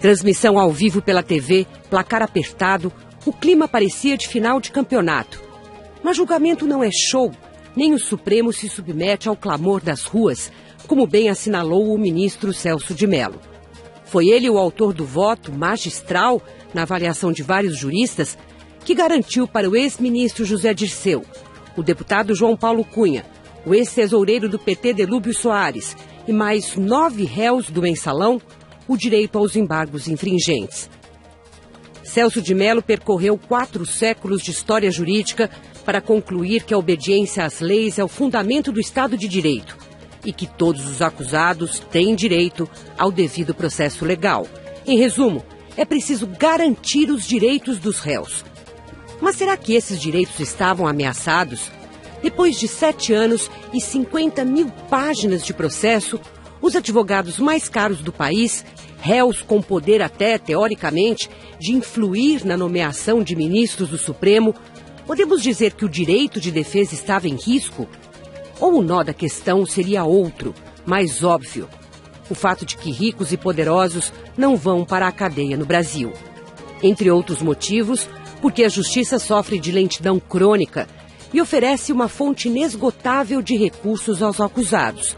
Transmissão ao vivo pela TV, placar apertado, o clima parecia de final de campeonato. Mas julgamento não é show, nem o Supremo se submete ao clamor das ruas, como bem assinalou o ministro Celso de Mello. Foi ele o autor do voto magistral, na avaliação de vários juristas, que garantiu para o ex-ministro José Dirceu, o deputado João Paulo Cunha, o ex-tesoureiro do PT Delúbio Soares e mais 9 réus do mensalão o direito aos embargos infringentes. Celso de Mello percorreu 4 séculos de história jurídica para concluir que a obediência às leis é o fundamento do Estado de Direito e que todos os acusados têm direito ao devido processo legal. Em resumo, é preciso garantir os direitos dos réus. Mas será que esses direitos estavam ameaçados? Depois de 7 anos e 50 mil páginas de processo, os advogados mais caros do país, réus com poder até, teoricamente, de influir na nomeação de ministros do Supremo, podemos dizer que o direito de defesa estava em risco? Ou o nó da questão seria outro, mais óbvio? O fato de que ricos e poderosos não vão para a cadeia no Brasil. Entre outros motivos, porque a justiça sofre de lentidão crônica e oferece uma fonte inesgotável de recursos aos acusados.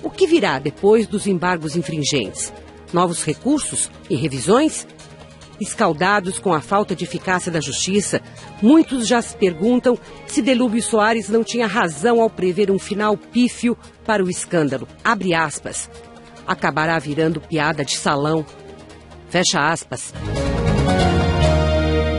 O que virá depois dos embargos infringentes? Novos recursos e revisões? Escaldados com a falta de eficácia da justiça, muitos já se perguntam se Delúbio Soares não tinha razão ao prever um final pífio para o escândalo. Abre aspas. Acabará virando piada de salão. Fecha aspas.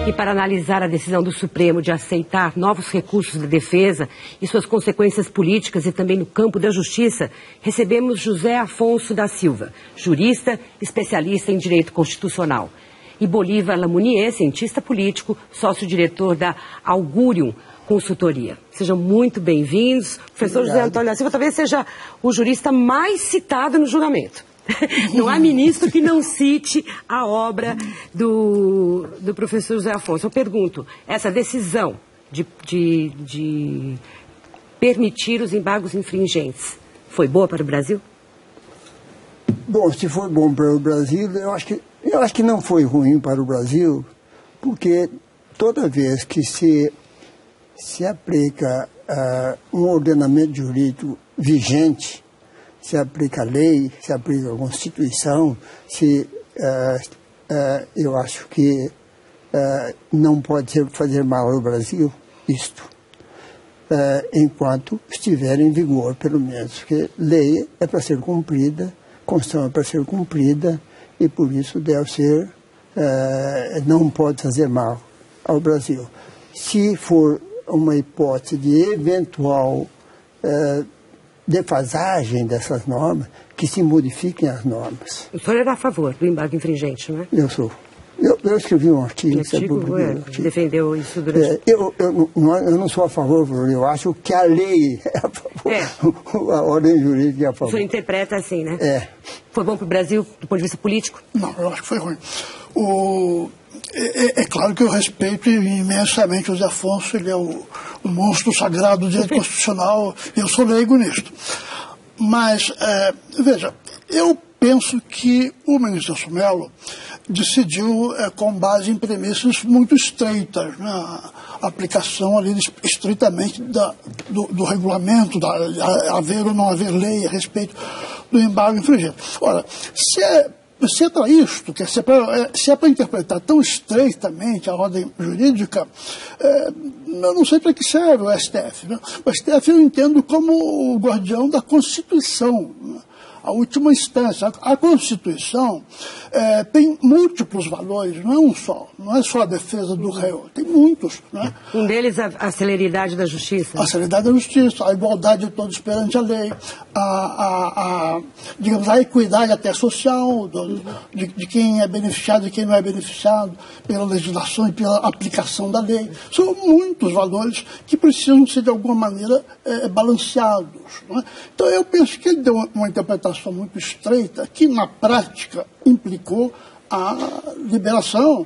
E para analisar a decisão do Supremo de aceitar novos recursos da defesa e suas consequências políticas e também no campo da justiça, recebemos José Afonso da Silva, jurista, especialista em direito constitucional. E Bolívar Lamounier, cientista político, sócio-diretor da Augurium Consultoria. Sejam muito bem-vindos. Professor José Antônio da Silva talvez seja o jurista mais citado no julgamento. Não há ministro que não cite a obra do professor José Afonso. Eu pergunto, essa decisão de permitir os embargos infringentes foi boa para o Brasil? Bom, se foi bom para o Brasil, eu acho que não foi ruim para o Brasil, porque toda vez que se aplica um ordenamento jurídico vigente, se aplica a lei, se aplica a Constituição, eu acho que não pode fazer mal ao Brasil isto, enquanto estiver em vigor, pelo menos, porque lei é para ser cumprida, Constituição é para ser cumprida, e por isso deve ser, não pode fazer mal ao Brasil. Se for uma hipótese de eventual defasagem dessas normas, que se modifiquem as normas. O senhor era a favor do embargo infringente, não é? Eu sou. Eu escrevi um artigo. Defendeu isso durante... Eu não sou a favor, eu acho que a lei é a favor, a ordem jurídica é a favor. O senhor interpreta assim, né? É. Foi bom para o Brasil, do ponto de vista político? Não, eu acho que foi ruim. É claro que eu respeito imensamente o José Afonso, ele é o monstro sagrado do direito constitucional, e eu sou leigo nisto. Mas, veja, eu penso que o ministro Celso Mello decidiu com base em premissas muito estreitas, né? A aplicação ali estritamente do regulamento, haver ou não haver lei a respeito do embargo infringente. Ora, se é para isto, se é para interpretar tão estreitamente a ordem jurídica, eu não sei para que serve o STF. Né? O STF eu entendo como o guardião da Constituição, né? A última instância. A Constituição tem múltiplos valores, não é um só. Não é só a defesa do réu, tem muitos. Né? Um deles a celeridade da justiça. A celeridade da justiça, a igualdade de todos perante a lei, digamos, a equidade até social de quem é beneficiado e quem não é beneficiado pela legislação e pela aplicação da lei. São muitos valores que precisam ser, de alguma maneira, balanceados. Não é? Então, eu penso que ele deu uma interpretação muito estreita que, na prática, implicou a liberação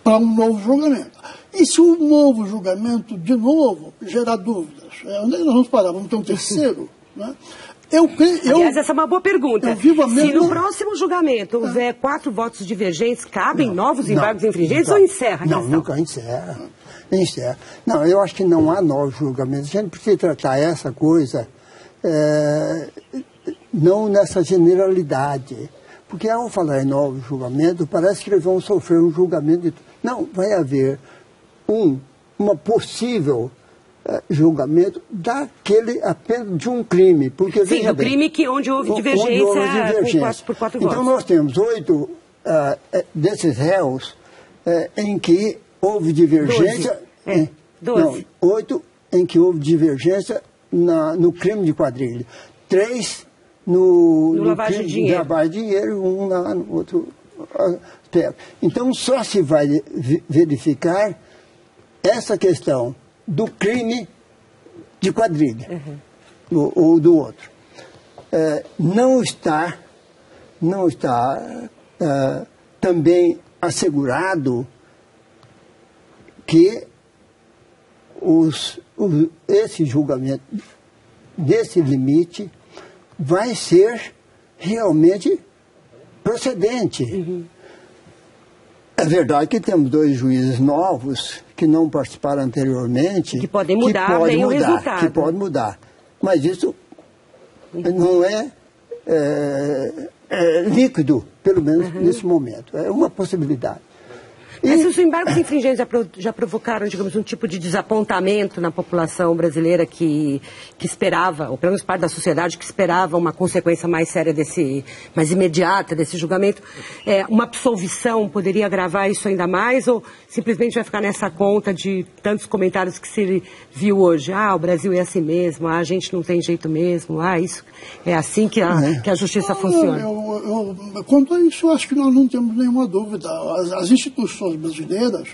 para um novo julgamento. E se um novo julgamento, de novo, gerar dúvidas, onde é que nós vamos parar? Vamos ter um terceiro? Né? Aliás, essa é uma boa pergunta. Se no próximo julgamento houver 4 votos divergentes, cabem novos embargos infringentes ou encerra a questão? Não, nunca encerra. Não, eu acho que não há novos julgamentos. A gente precisa tratar essa coisa não nessa generalidade. Porque ao falar em novos julgamentos, parece que eles vão sofrer um julgamento. Não, vai haver uma possível julgamento daquele apenas de um crime. Porque, sim, o crime onde houve divergência por 4 votos. Então nós temos 8 desses réus em que houve divergência. 12. Não, 8 em que houve divergência no crime de quadrilha. 3 no lavagem de dinheiro. Lavagem de dinheiro, um lá no outro aspecto. Então só se vai verificar essa questão do crime de quadrilha, ou do outro. Não está também assegurado que esse julgamento desse limite vai ser realmente procedente. É verdade que temos 2 juízes novos que não participaram anteriormente. Que podem mudar bem o resultado. Que pode mudar. Mas isso não é líquido, pelo menos nesse momento. É uma possibilidade. Mas os embargos infringentes já provocaram, digamos, um tipo de desapontamento na população brasileira que esperava, ou pelo menos parte da sociedade que esperava uma consequência mais séria mais imediata desse julgamento. Uma absolvição poderia agravar isso ainda mais, ou simplesmente vai ficar nessa conta de tantos comentários que se viu hoje? O Brasil é assim mesmo, a gente não tem jeito mesmo, isso é assim que a justiça funciona. Quanto a isso, eu acho que nós não temos nenhuma dúvida. As instituições brasileiras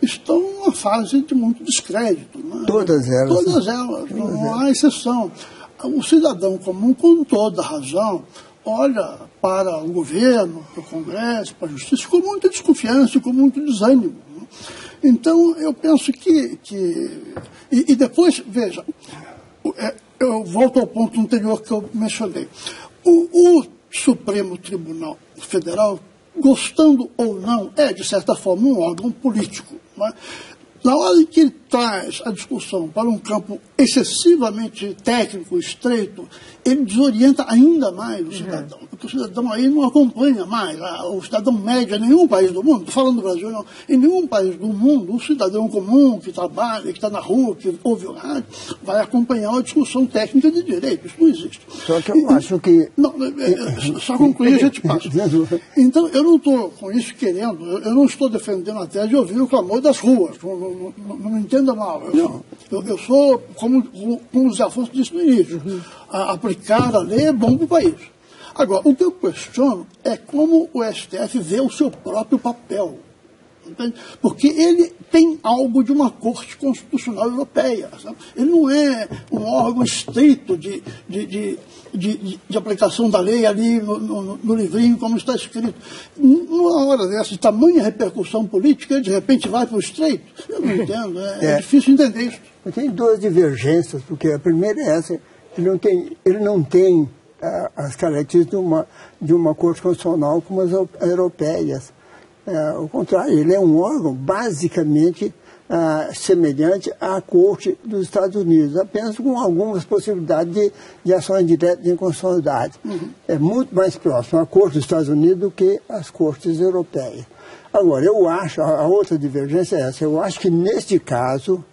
estão numa fase de muito descrédito. Né? Todas elas, não há exceção. O cidadão comum, com toda razão, olha para o governo, para o Congresso, para a Justiça, com muita desconfiança e com muito desânimo. Né? Então, eu penso que... E depois, veja, eu volto ao ponto anterior que eu mencionei. O Supremo Tribunal Federal, gostando ou não, de certa forma um órgão político. Né? Na hora em que ele traz a discussão para um campo excessivamente técnico, estreito, ele desorienta ainda mais o cidadão, porque o cidadão aí não acompanha mais, o cidadão médio em nenhum país do mundo, estou falando do Brasil não, em nenhum país do mundo, o cidadão comum que trabalha, que está na rua, que ouve o rádio, vai acompanhar uma discussão técnica de direito, isso não existe. Só que eu acho que... Não, só concluir a gente passa. Então, eu não estou com isso querendo, eu não estou defendendo a tese de ouvir o clamor das ruas, não me entenda mal. Eu sou, como o Zé Afonso disse no início, aplicar a lei é bom para o país. Agora, o que eu questiono é como o STF vê o seu próprio papel. Entende? Porque ele tem algo de uma Corte Constitucional Europeia. Sabe? Ele não é um órgão estrito de aplicação da lei ali no livrinho, como está escrito. Numa hora dessa, de tamanha repercussão política, ele de repente vai para o estreito. Eu não entendo, é difícil entender isso. Tem 2 divergências, porque a primeira é essa, ele não tem as características de uma Corte Constitucional como as europeias. Ao contrário, ele é um órgão basicamente semelhante à Corte dos Estados Unidos, apenas com algumas possibilidades de ações diretas de inconstitucionalidade. É muito mais próximo à Corte dos Estados Unidos do que às Cortes Europeias. Agora, eu acho, a outra divergência é essa, eu acho que neste caso,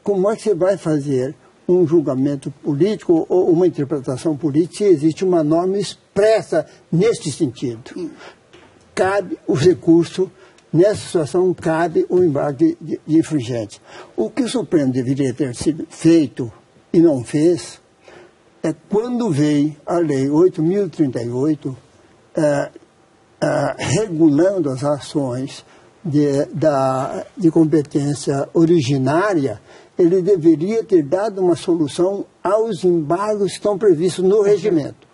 como é que você vai fazer um julgamento político ou uma interpretação política se existe uma norma expressa neste sentido? Cabe o recurso, nessa situação cabe o embargo de infringentes. O que o Supremo deveria ter sido feito e não fez é quando veio a Lei 8.038 regulando as ações de competência originária, ele deveria ter dado uma solução aos embargos que estão previstos no regimento.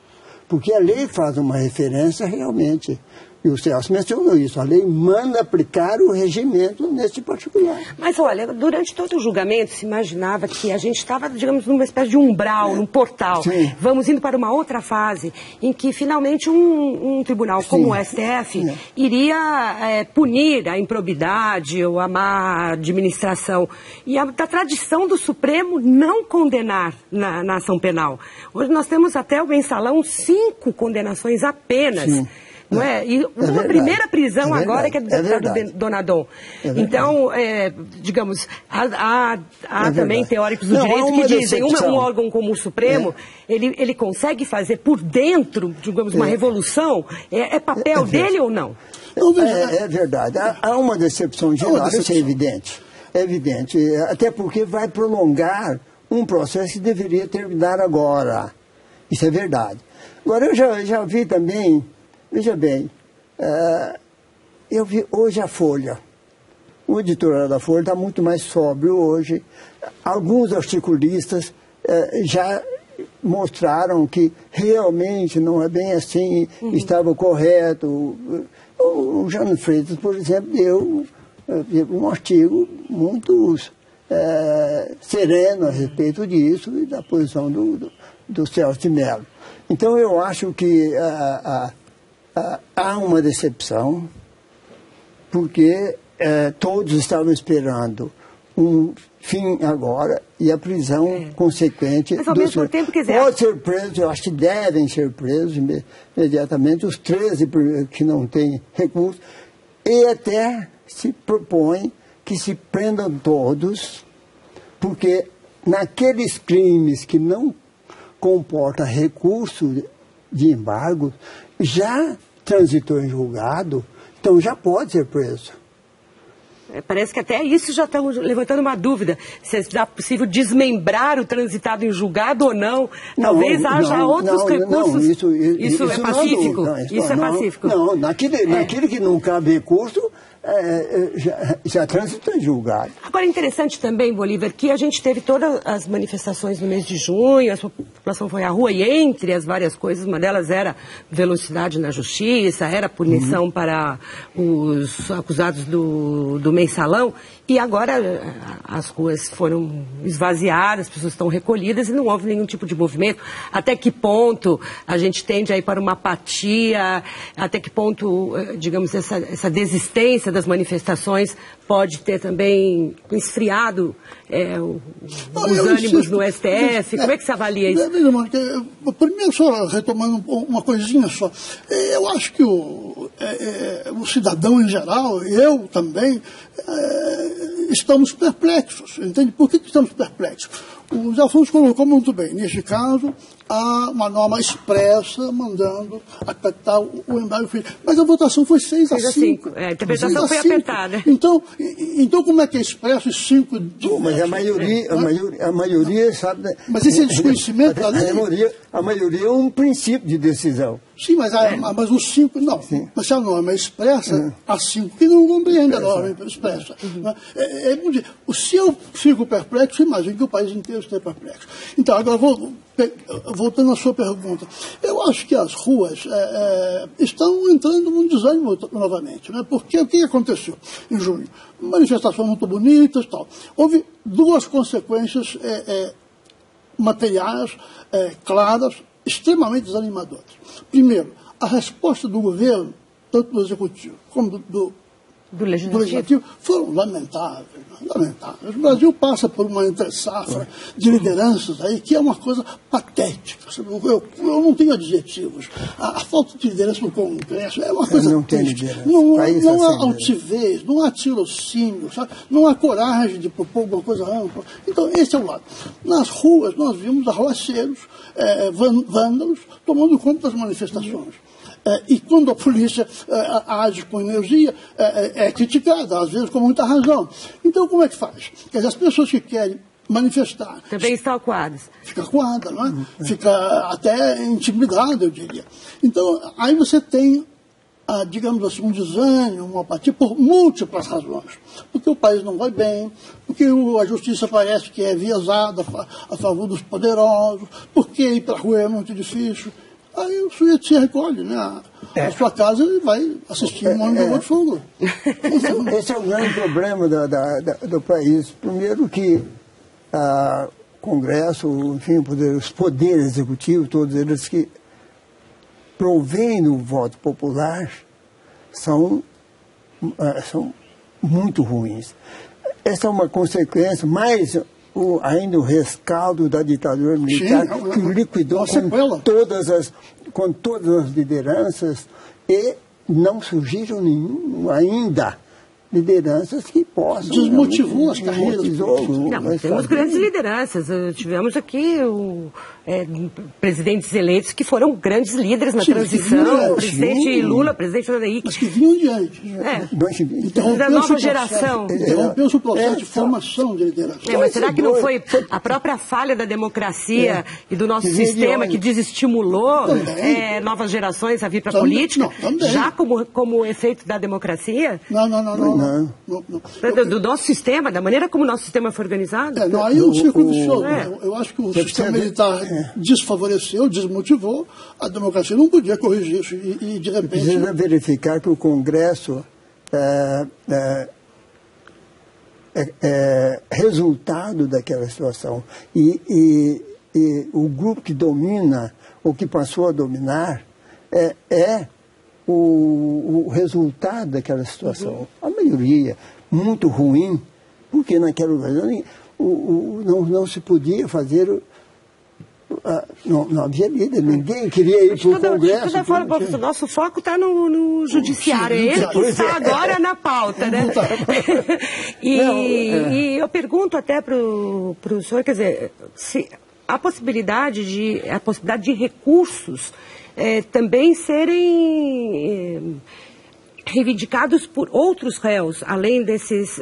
Porque a lei faz uma referência realmente E o Celso mencionou isso. A lei manda aplicar o regimento nesse particular. Mas, olha, durante todo o julgamento se imaginava que a gente estava, digamos, numa espécie de umbral, num portal. Sim. Vamos indo para uma outra fase em que, finalmente, um tribunal como o STF iria punir a improbidade ou a má administração. E da tradição do Supremo não condenar na ação penal. Hoje nós temos até o mensalão 5 condenações apenas. Sim. Não é? E uma primeira prisão agora que é do deputado Donadon. Então, digamos, há também teóricos do direito que dizem um órgão como o Supremo, ele consegue fazer por dentro, digamos, uma revolução? É papel dele ou não? É verdade. Há uma decepção geral, isso é evidente. É evidente, até porque vai prolongar um processo que deveria terminar agora. Isso é verdade. Agora, eu já vi também... Veja bem, eu vi hoje a Folha. O editorial da Folha está muito mais sóbrio hoje. Alguns articulistas já mostraram que realmente não é bem assim, estava correto. O Jânio Freitas, por exemplo, deu um artigo muito sereno a respeito disso e da posição do Celso de Mello. Então, eu acho que... há uma decepção, porque todos estavam esperando um fim agora e a prisão consequente. Mas ao mesmo tempo, quer dizer... Pode ser preso, eu acho que devem ser presos imediatamente, os 13 que não têm recurso, e até se propõe que se prendam todos, porque naqueles crimes que não comportam recurso de embargo, já transitou em julgado, então já pode ser preso. Parece que até isso já estão levantando uma dúvida, se é possível desmembrar o transitado em julgado ou não. Talvez haja outros recursos. Isso é pacífico? Isso é pacífico? Não, naquele que não cabe recurso, já transitou em julgado. Agora, interessante também, Bolívar, que a gente teve todas as manifestações no mês de junho, a população foi à rua, e entre as várias coisas, uma delas era velocidade na justiça, era punição para os acusados do mensalão, e agora as ruas foram esvaziadas, as pessoas estão recolhidas e não houve nenhum tipo de movimento. Até que ponto a gente tende a ir para uma apatia, até que ponto, digamos, essa desistência das manifestações pode ter também esfriado os ânimos no STF? Como é que você avalia isso? Primeiro, só retomando uma coisinha só, eu acho que o cidadão em geral, eu também, estamos perplexos, entende? Por que estamos perplexos? O Zé Afonso colocou muito bem. Neste caso, há uma norma expressa mandando apertar o embargo. Mas a votação foi 6-5. A interpretação foi apertada. Então, como é que é expresso 5 de... Mas a maioria sabe... Mas esse é desconhecimento da lei? A maioria é um princípio de decisão. Sim, mas os 5 não. Sim. Mas se a norma é expressa, há 5 que não compreendem a norma expressa. Se eu fico perplexo, imagino que o país inteiro esteja perplexo. Então, agora, voltando à sua pergunta, eu acho que as ruas estão entrando num desânimo novamente, né? Porque o que aconteceu em junho? Manifestações muito bonitas e tal. Houve 2 consequências materiais, claras, extremamente desanimadoras. Primeiro, a resposta do governo, tanto do Executivo como do Legislativo, foram lamentáveis. O Brasil passa por uma entre-safra de lideranças aí que é uma coisa patética. Eu não tenho adjetivos. A falta de liderança no Congresso é uma coisa triste. Não há altivez, não há tirocínio, sabe? Não há coragem de propor alguma coisa ampla. Então, esse é o lado. Nas ruas, nós vimos arruaceiros, vândalos, tomando conta das manifestações. E quando a polícia age com energia, é criticada, às vezes com muita razão. Então, como é que faz? Quer dizer, as pessoas que querem manifestar... Também estão acuadas. Fica acuada, não é? Fica até intimidada, eu diria. Então, aí você tem, digamos assim, um desânimo, uma apatia, por múltiplas razões. Porque o país não vai bem, porque a justiça parece que é viesada a favor dos poderosos, porque ir para a rua é muito difícil. Aí o sujeito se recolhe, né? à sua casa e vai assistir um ano de fogo. Esse é o grande problema do país. Primeiro que o Congresso, enfim, os poderes executivos, todos eles que provêm do voto popular, são muito ruins. Essa é uma consequência, mais ainda o rescaldo da ditadura militar, que liquidou com todas as lideranças, e não surgiram ainda lideranças que possam... Desmotivou as carreiras. Não, temos grandes lideranças. Tivemos aqui presidentes eleitos que foram grandes líderes na transição. O presidente Lula, o presidente Henrique. Mas que vinham de antes. Da nova geração. Interrompeu-se o processo de formação de liderança. Mas será que não foi a própria falha da democracia e do nosso sistema que desestimulou novas gerações a vir para a política? Já como efeito da democracia? Não. Do nosso sistema, da maneira como o nosso sistema foi organizado? Aí o círculo vicioso. Eu acho que o sistema militar desfavoreceu, desmotivou, a democracia não podia corrigir isso e de repente... Precisa verificar que o Congresso é resultado daquela situação. E o grupo que domina, ou que passou a dominar, é o resultado daquela situação. A maioria, muito ruim, porque naquela ocasião não se podia fazer... Não havia líder, ninguém queria ir para o Congresso. O nosso foco está no judiciário, ele que está agora na pauta, né? E eu pergunto até para o senhor, quer dizer, se a possibilidade de recursos também serem reivindicados por outros réus, além desses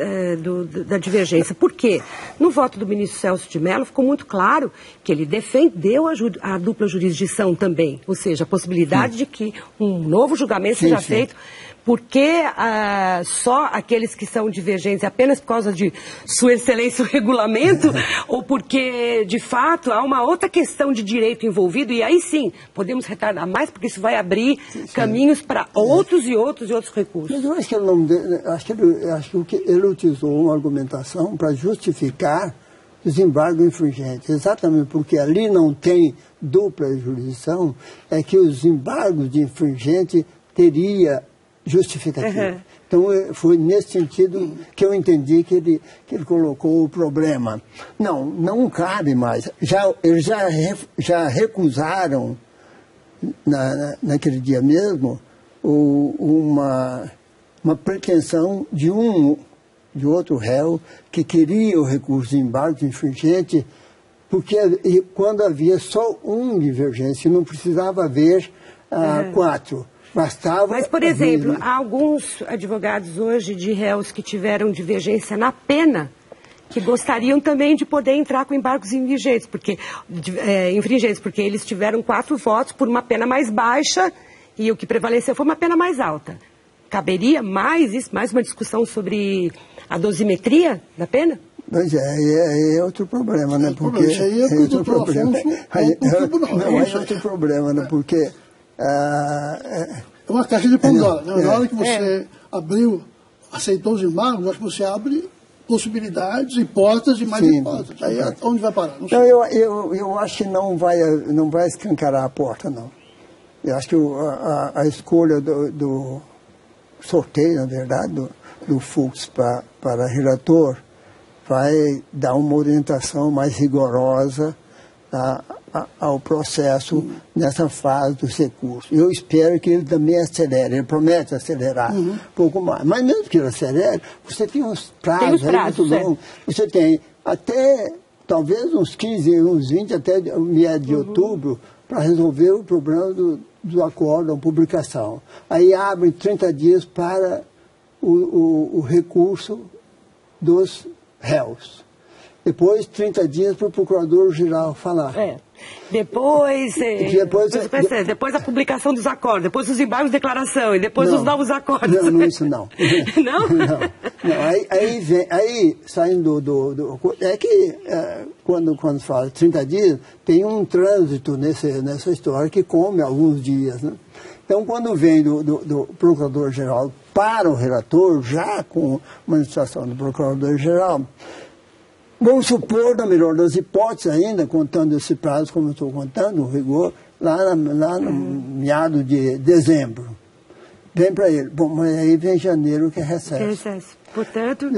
da divergência. Por quê? No voto do ministro Celso de Mello ficou muito claro que ele defendeu a dupla jurisdição também, ou seja, a possibilidade de que um novo julgamento seja feito, porque só aqueles que são divergentes apenas por causa de Sua Excelência o regulamento, ou porque, de fato, há uma outra questão de direito envolvido, e aí sim, podemos retardar mais, porque isso vai abrir caminhos para outros e outros recursos. Mas eu acho que ele utilizou uma argumentação para justificar os embargos infringentes, exatamente porque ali não tem dupla jurisdição, é que os embargos de infringente teria justificativa. Então, foi nesse sentido que eu entendi que ele colocou o problema. Não cabe mais. Eles já recusaram, naquele dia mesmo, uma pretensão de outro réu que queria o recurso de embargo infringente, porque quando havia só um divergente, não precisava haver 4. Mas, por exemplo, há alguns advogados hoje de réus que tiveram divergência na pena, que gostariam também de poder entrar com embargos infringentes, porque eles tiveram 4 votos por uma pena mais baixa e o que prevaleceu foi uma pena mais alta. Caberia mais uma discussão sobre a dosimetria da pena? Pois é outro problema, né? Porque é outro problema. É outro problema, né? Porque é uma caixa de Pandora. Na hora que você aceitou os embargos, acho que você abre possibilidades, hipóteses e mais hipóteses. Aí onde vai parar? Não sei. Eu acho que não vai escancarar a porta, não. Eu acho que a escolha do sorteio, na verdade, do Fux para relator, vai dar uma orientação mais rigorosa ao processo nessa fase dos recursos. Eu espero que ele também acelere, ele promete acelerar um pouco mais. Mas mesmo que ele acelere, você tem uns prazos muito longos. Você tem até, talvez uns 15, uns 20, até o mês de outubro, para resolver o problema do acordo, da publicação. Aí abre 30 dias para o recurso dos réus. Depois, 30 dias para o procurador-geral falar. Depois a publicação dos acordos, depois os embargos de declaração e depois os novos acordos. Não, isso não. Não? Não. Aí saindo é que quando fala 30 dias, tem um trânsito nessa história que come alguns dias, né? Então, quando vem do procurador-geral para o relator, já com manifestação do procurador-geral, vamos supor, na melhor das hipóteses ainda, contando esse prazo como eu estou contando, o rigor, lá no meado de dezembro. Vem para ele. Bom, mas aí vem janeiro que é recesso. Portanto,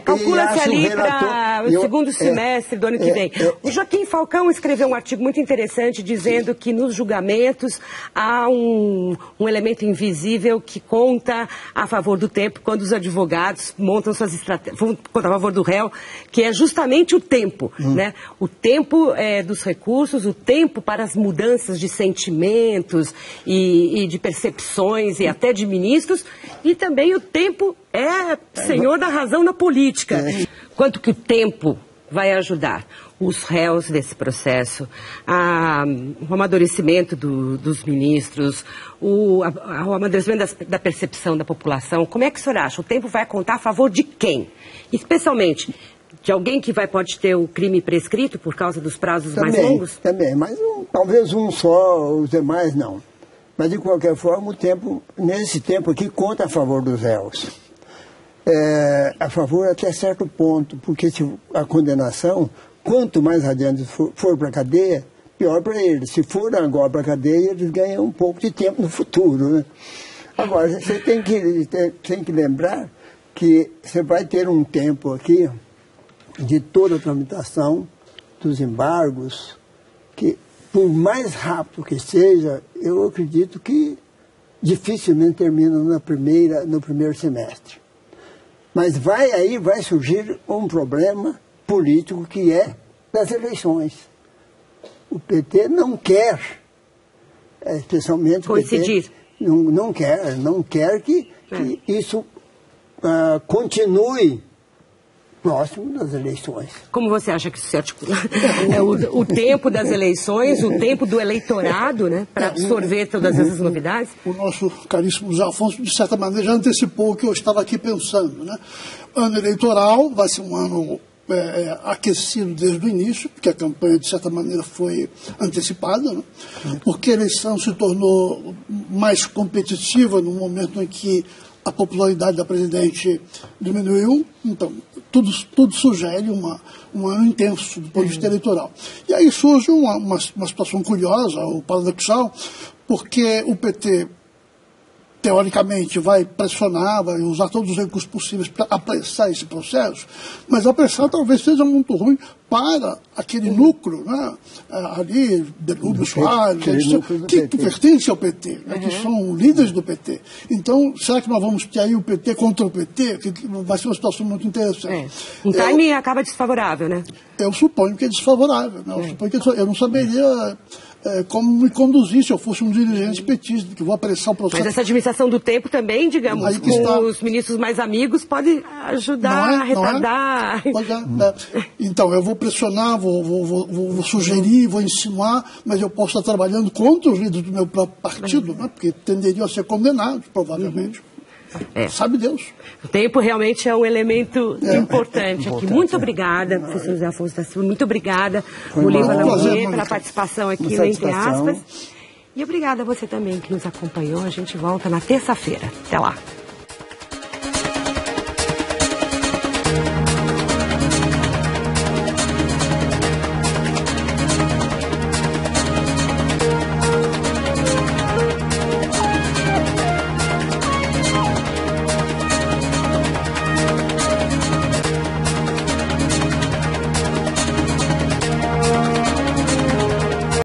calcula-se ali para o segundo semestre do ano que vem. O Joaquim Falcão escreveu um artigo muito interessante dizendo que nos julgamentos há um elemento invisível que conta a favor do tempo quando os advogados montam suas estratégias, conta a favor do réu, que é justamente o tempo, né? O tempo dos recursos, o tempo para as mudanças de sentimentos e de percepções e até de ministros, e também o tempo senhor da razão na política. Quanto que o tempo vai ajudar os réus desse processo, o amadurecimento dos ministros, o amadurecimento da percepção da população? Como é que o senhor acha? O tempo vai contar a favor de quem? Especialmente de alguém que pode ter o crime prescrito por causa dos prazos mais longos? Também, mas talvez um só, os demais não. Mas, de qualquer forma, o tempo, nesse tempo aqui, conta a favor dos réus. A favor até certo ponto, porque a condenação, quanto mais adiante for para a cadeia, pior para eles. Se for agora para a cadeia, eles ganham um pouco de tempo no futuro, né? Agora, você tem que lembrar que você vai ter um tempo aqui de toda a tramitação dos embargos, que por mais rápido que seja, eu acredito que dificilmente termina no primeiro semestre. Mas vai surgir um problema político que é das eleições. O PT não quer, especialmente coincidir. O PT não quer que isso continue próximo das eleições. Como você acha que isso se articula? O tempo das eleições, o tempo do eleitorado, né, para absorver todas essas novidades? O nosso caríssimo José Afonso, de certa maneira, já antecipou o que eu estava aqui pensando, né? Ano eleitoral vai ser um ano aquecido desde o início, porque a campanha, de certa maneira, foi antecipada, né? Porque a eleição se tornou mais competitiva no momento em que a popularidade da presidente diminuiu. Então, tudo sugere um ano intenso do ponto de vista eleitoral. E aí surge uma situação curiosa, ou paradoxal, porque o PT, teoricamente, vai pressionar, vai usar todos os recursos possíveis para apressar esse processo, mas apressar talvez seja muito ruim para aquele núcleo, né, ali, Delúbio Soares, que pertence ao PT, né, que são líderes do PT. Então, será que nós vamos ter aí o PT contra o PT? Que vai ser uma situação muito interessante. O time acaba desfavorável, né? Eu suponho que é desfavorável. Né? Eu não saberia como me conduzir se eu fosse um dirigente petista, que vou apressar o processo. Mas essa administração do tempo também, digamos, com os ministros mais amigos, pode ajudar a retardar. Então, eu vou pressionar, vou sugerir, vou insinuar, mas eu posso estar trabalhando contra os líderes do meu próprio partido, né? Porque tenderiam a ser condenados, provavelmente. Sabe Deus. O tempo realmente é um elemento importante aqui. Muito obrigada, professor José Afonso da Silva. Muito obrigada, Bolívar Laurier, pela participação aqui no Entre Aspas. E obrigada a você também que nos acompanhou. A gente volta na terça-feira. Até lá.